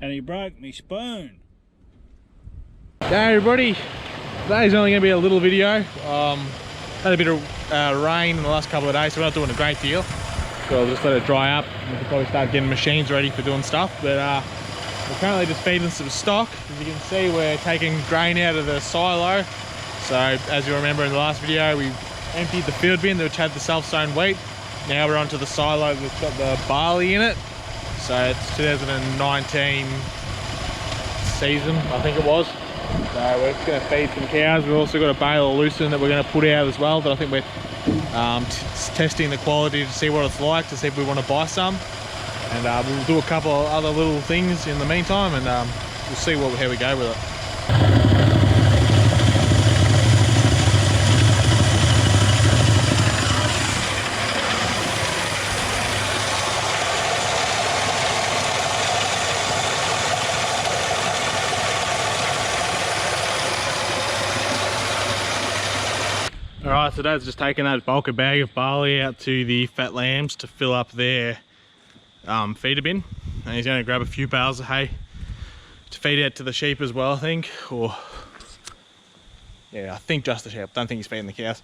and he broke me spoon. Hey everybody, today's only going to be a little video. Had a bit of rain in the last couple of days, so we're not doing a great deal. So I'll just let it dry up. We can probably start getting machines ready for doing stuff. But we're currently just feeding some stock. As you can see, we're taking grain out of the silo. So as you remember in the last video, we emptied the field bin which had the self-sown wheat. Now we're onto the silo that's got the barley in it. So it's 2019 season, I think it was. So we're just going to feed some cows. We've also got a bale of lucerne that we're going to put out as well, that I think we're testing the quality to see what it's like, to see if we want to buy some. And we'll do a couple of other little things in the meantime, and we'll see how we go with it. Alright, so Dad's just taking that bulk bag of barley out to the fat lambs to fill up their feeder bin, and he's going to grab a few bales of hay to feed out to the sheep as well, I think. Or yeah, I think just the sheep. Don't think he's feeding the cows.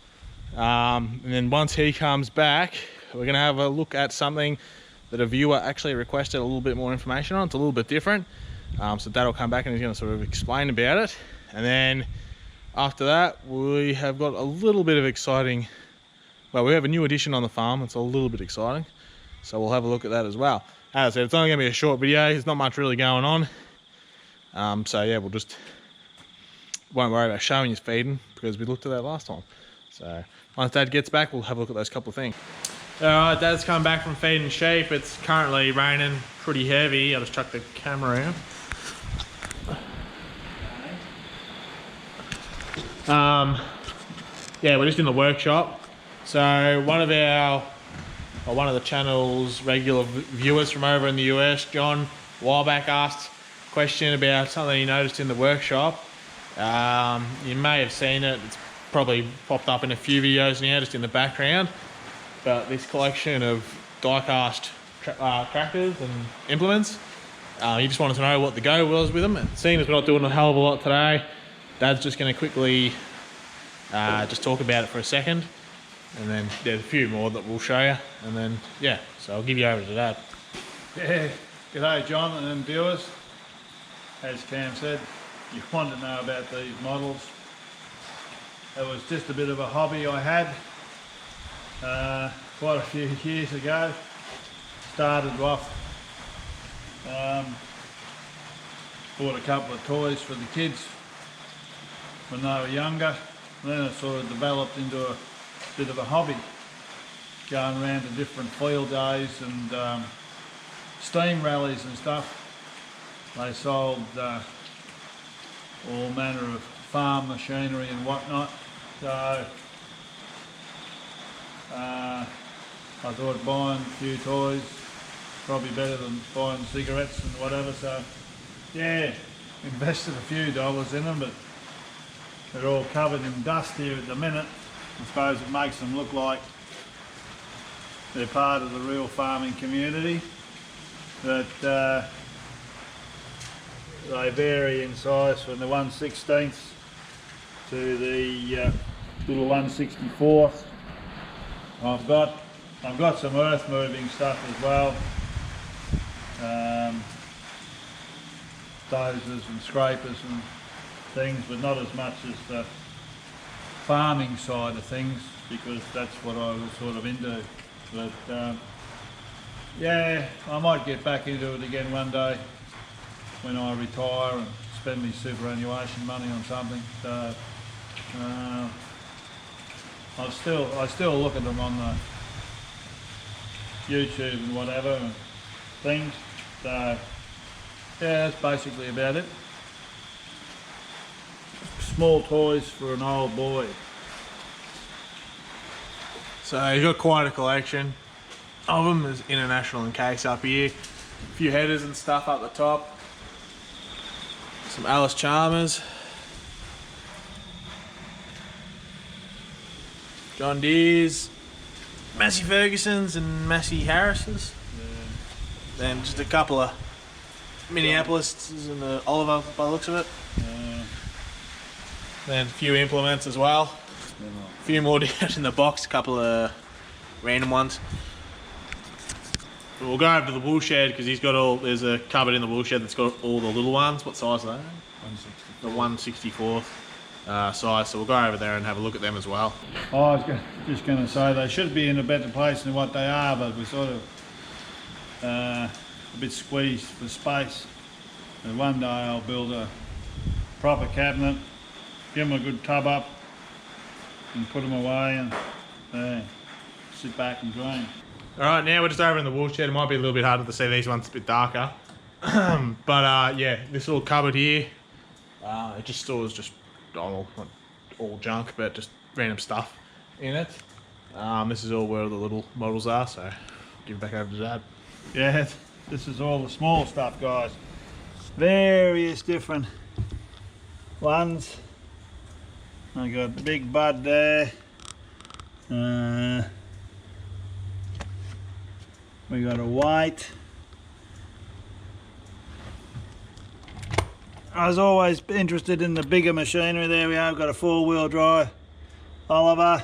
And then once he comes back, we're going to have a look at something that a viewer actually requested a little bit more information on. It's a little bit different, so Dad will come back and he's going to sort of explain about it. And then after that, we have got a little bit of exciting, well, we have a new addition on the farm. It's a little bit exciting, so we'll have a look at that as well. As I said, it's only going to be a short video. There's not much really going on. So yeah, we'll just, won't worry about showing you feeding because we looked at that last time. So once Dad gets back, we'll have a look at those couple of things. Alright, Dad's come back from feeding sheep. It's currently raining pretty heavy. I'll just chuck the camera around. Yeah, we're just in the workshop. So one of the channel's regular viewers from over in the US, John, a while back asked a question about something he noticed in the workshop. You may have seen it. It's probably popped up in a few videos now, just in the background. But this collection of die-cast tractors and implements. He just wanted to know what the go was with them. And seeing as we're not doing a hell of a lot today, Dad's just going to quickly just talk about it for a second, and then there's a few more that we'll show you, and then yeah, so I'll give you over to Dad. Yeah, g'day John and viewers. As Cam said, you want to know about these models. It was just a bit of a hobby I had quite a few years ago. Started off, bought a couple of toys for the kids when they were younger, and then it sort of developed into a bit of a hobby, going around to different field days and steam rallies and stuff. They sold all manner of farm machinery and whatnot, so I thought buying a few toys probably better than buying cigarettes and whatever, so yeah, invested a few dollars in them, but they're all covered in dust here at the minute. I suppose it makes them look like they're part of the real farming community, but they vary in size from the 1/16 to the little 1/64. I've got some earth moving stuff as well, dozers and scrapers and things, but not as much as the farming side of things, because that's what I was sort of into. But yeah, I might get back into it again one day when I retire and spend my superannuation money on something. So I still look at them on the YouTube and whatever and things. So yeah, that's basically about it. Small toys for an old boy. So he's got quite a collection of them. There's International and Case up here, a few headers and stuff up the top, some Alice Chalmers, John Deere's, Massey Ferguson's and Massey Harris's. Yeah. Then just a couple of Minneapolis is in the Oliver by the looks of it. Then a few implements as well. A few more down in the box, a couple of random ones. We'll go over to the wool shed because he's got all. There's a cupboard in the wool shed that's got all the little ones. What size are they? 164th. The 1/64 size. So we'll go over there and have a look at them as well. Oh, I was just going to say they should be in a better place than what they are, but we're sort of a bit squeezed for space. And one day I'll build a proper cabinet, give them a good tub up, and put them away, and sit back and drain. Alright, now we're just over in the wool shed. It might be a little bit harder to see, these ones a bit darker. But yeah, this little cupboard here, it just stores just not all junk, but just random stuff in it. This is all where the little models are, so give it back over to Dad. Yeah, this is all the small stuff, guys. Various different ones. I got Big Bud there. We got a white. I was always interested in the bigger machinery. There we are, we've got a 4-wheel drive Oliver.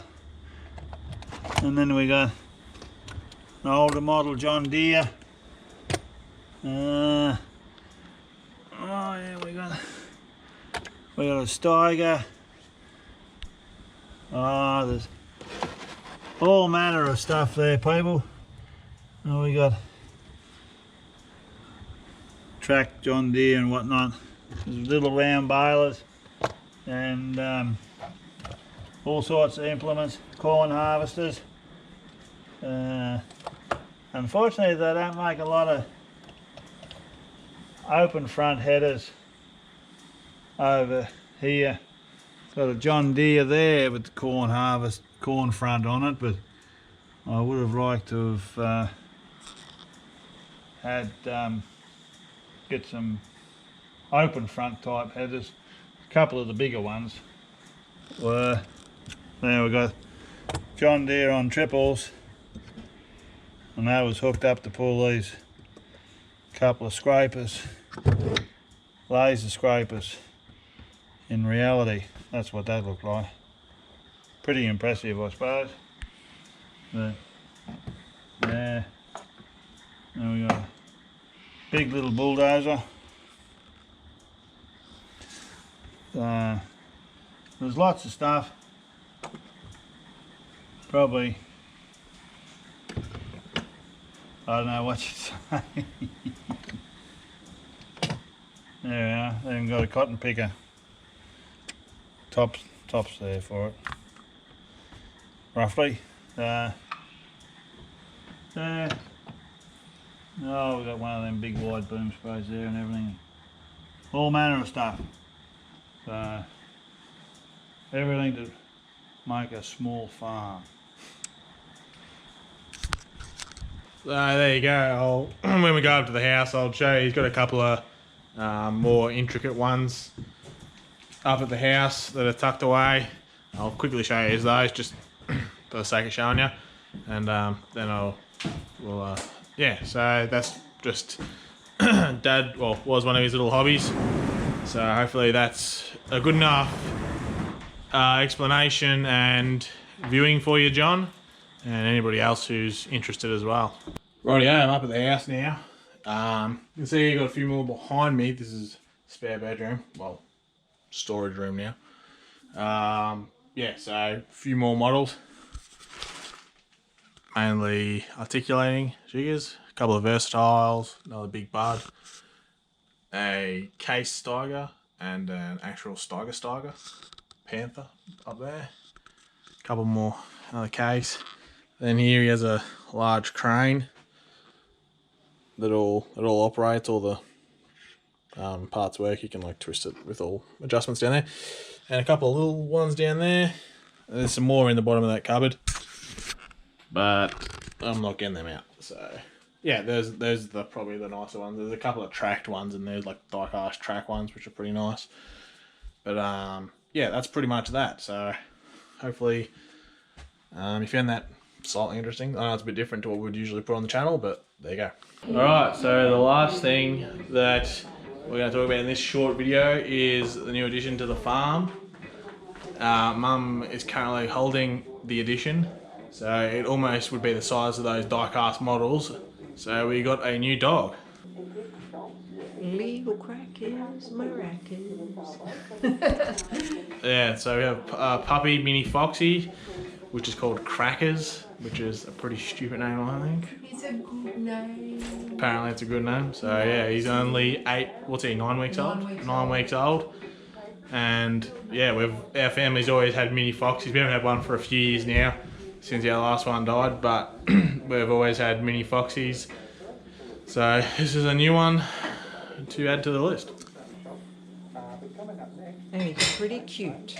And then we got an older model John Deere. Oh yeah, we got a Steiger. Oh, there's all manner of stuff there, people. Oh, we got track John Deere and whatnot. There's little round balers and all sorts of implements, corn harvesters. Unfortunately, they don't make a lot of open front headers over here. It's got a John Deere there with the corn front on it, but I would have liked to have get some open front type headers. A couple of the bigger ones were there. We got John Deere on triples, and that was hooked up to pull these couple of scrapers, laser scrapers. In reality, that's what that looked like. Pretty impressive, I suppose. But yeah, now we got a big little bulldozer. There's lots of stuff. Probably, I don't know what you'd say. There we are. They even got a cotton picker. Tops there for it. Roughly. Oh, we got one of them big wide boom sprays there and everything. All manner of stuff. Everything to make a small farm. There you go. When we go up to the house, I'll show you. He's got a couple of more intricate ones up at the house that are tucked away. I'll quickly show you those just for the sake of showing you, and then yeah. So that's just Dad. Well, was one of his little hobbies. So hopefully that's a good enough explanation and viewing for you, John, and anybody else who's interested as well. Rightio, I'm up at the house now. You can see you got a few more behind me. This is spare bedroom, well, storage room now. Yeah, so a few more models, mainly articulating jiggers, a couple of versatiles, another Big Bud, a case Steiger, and an actual Steiger Panther up there. A couple more, another case. Then here he has a large crane that all operates. All the parts work. You can like twist it with all adjustments down there, and a couple of little ones down there. There's some more in the bottom of that cupboard, but I'm not getting them out. So yeah, those are probably the nicer ones. There's a couple of tracked ones in there, like die-cast track ones, which are pretty nice. But yeah, that's pretty much that. So hopefully you found that slightly interesting. I know it's a bit different to what we'd usually put on the channel, but there you go. Alright, so the last thing that we're going to talk about in this short video is the new addition to the farm. Mum is currently holding the addition, so it almost would be the size of those die-cast models. So we got a new dog. Legal crackers, maracas. Yeah, so we have a puppy mini foxy, which is called Crackers, which is a pretty stupid name, I think. It's a good name. Apparently it's a good name. So yeah, he's only 9 weeks old? 9 weeks old. And yeah, our family's always had mini foxies. We haven't had one for a few years now, since our last one died, but we've always had mini foxies. So this is a new one to add to the list. And he's pretty cute.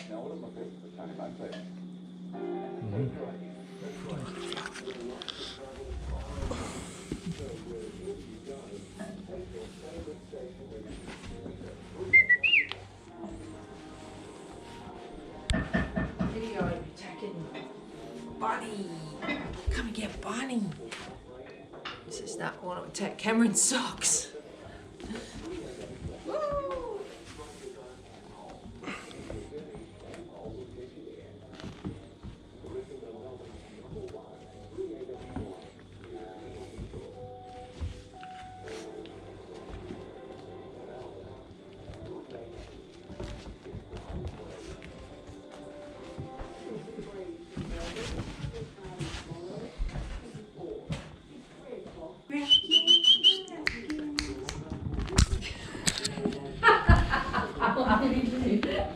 Video attacking Bonnie. Come and get Bonnie. This is not want to attack Cameron's socks.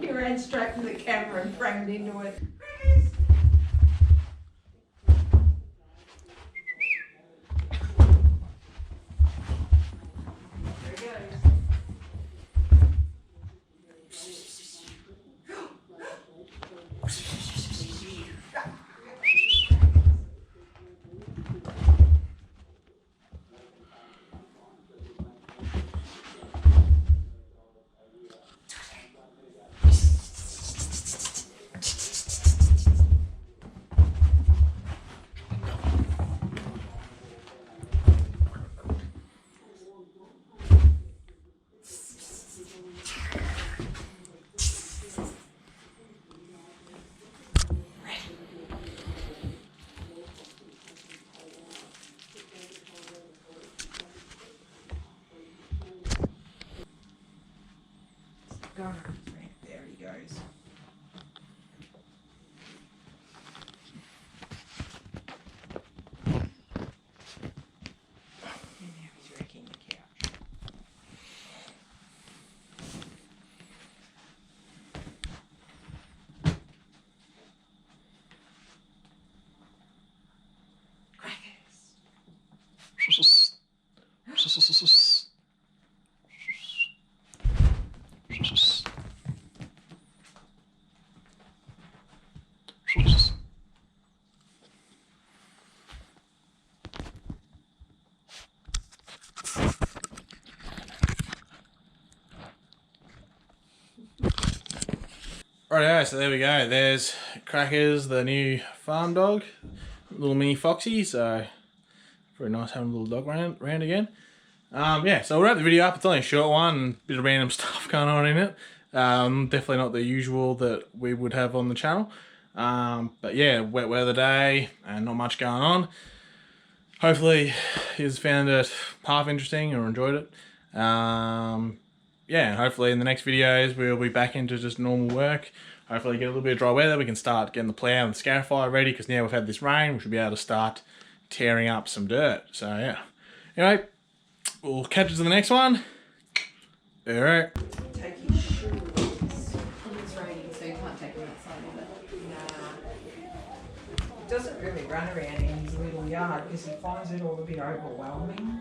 He ran straight to the camera and framed into it. There he goes. There he goes. And now he's wrecking the couch. Rightio, so there we go. There's Crackers, the new farm dog, little mini foxy. So very nice having a little dog around again. Yeah, so we'll wrap the video up. It's only a short one, a bit of random stuff going on in it. Definitely not the usual that we would have on the channel. But yeah, wet weather day and not much going on. Hopefully you've found it half interesting or enjoyed it. Yeah, hopefully in the next videos we'll be back into just normal work. Hopefully get a little bit of dry weather, we can start getting the plough and the scarifier ready, because now we've had this rain, we should be able to start tearing up some dirt. So yeah. Anyway, we'll catch you to the next one. Alright. Take his shoes. It's raining, so you can't take him outside of it. Nah. He doesn't really run around in his little yard because he finds it all a bit overwhelming.